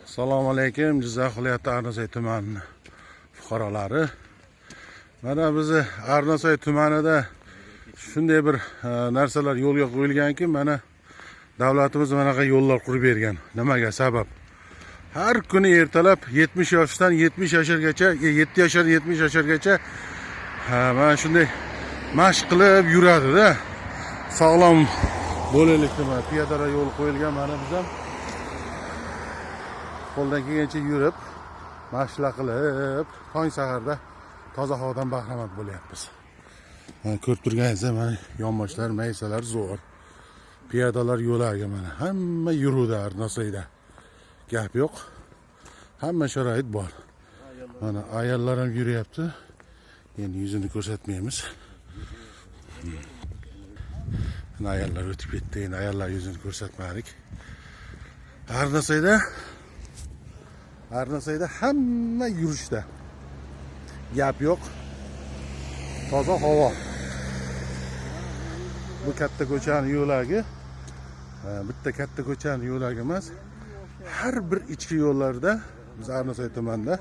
Assalomu alaykum, Jizzax viloyati Arnasoy tumani fuqarolari. Mana bizni Arnasoy tumanida shunday bir narsalar yo'lga qo'yilganki, mana davlatimiz manaqa yo'llar qurib bergan. Nimaga sabab? Har kuni ertalab 70 yoshdan 70 yoshgacha, 7 yoshdan 70 yoshgacha mana shunday mashq qilib yuradi-da. Sog'lom bo'laylik deb piyodalar yo'l qo'yilgan. Mana biz ham qo'ldan kelgancha yurib, mashqlar qilib, tong saharda toza havodan bahramand bo'lyapmiz. Mana ko'rib turganingizdek, mana yonboshlar, maysalar zo'r. Piyodalar yo'llarga mana hamma yuruvdi Arnasoyda. Gap yo'q. Hamma sharoit bor. Mana ayollar ham yuryapti. Endi yuzini ko'rsatmaymiz. Ayollar o'tib ketdi. Endi ayollar yuzini ko'rsatmadik. Arnasoyda hamma yurishda. Gap yo'q. Toza havo. Bu katta ko'chaning yo'lagi, bitta katta ko'chaning yo'lagi emas, har bir ichki yo'llarda, biz Arnasoy tumanida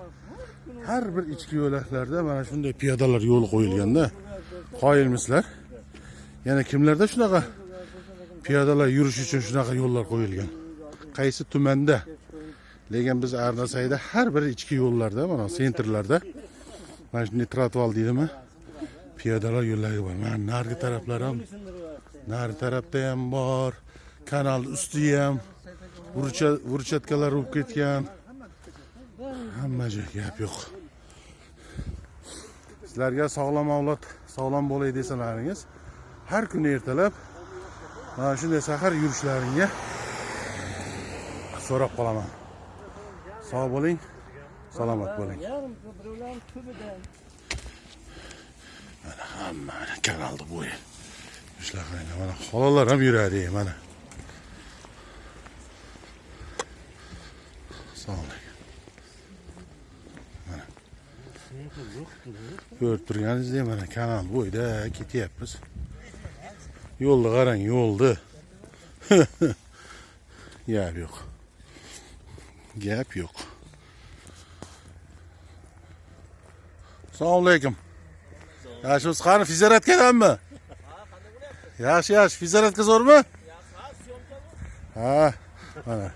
har bir ichki yo'laklarda mana shunday piyodalar yo'li qo'yilganda, qoyilmisizlar. Yana kimlarda shunaqa piyodalar yurish uchun shunaqa yo'llar qo'yilgan? Qaysi tumanda? Lekin biz Arnasoyda har bir ichki yo'llarda, mana sentrlarda mana shunday trotuar deydimi? Piyodalar yo'llari bor. Mana nargi taraflar ham, nari tarafda ham bor. Kanal usti ham burchatkalar urib ketgan. Hamma joy gap yo'q. Sizlarga sog'lom avlod, sog'lom bo'lay desalaringiz, har kuni ertalab mana shunday sahar yurishlaringga so'rab qolaman. Sog' bo'ling, salomat bo'ling. Mana hamma kanalda bo'yi. Ishlar qilgan. Mana xolalar ham yuradi, mana. Sog'lik. Mana. Ko'rib turganingizdek, mana kanal bo'yida ketyapmiz. Yo'lni qarang, yo'lni. Gap yo'q. Gap yo'q. Assalomu alaykum. Yaxshimiz, qani fiziratga ketadimi? Yaxshi, fiziratga zo'rmi? Ha, mana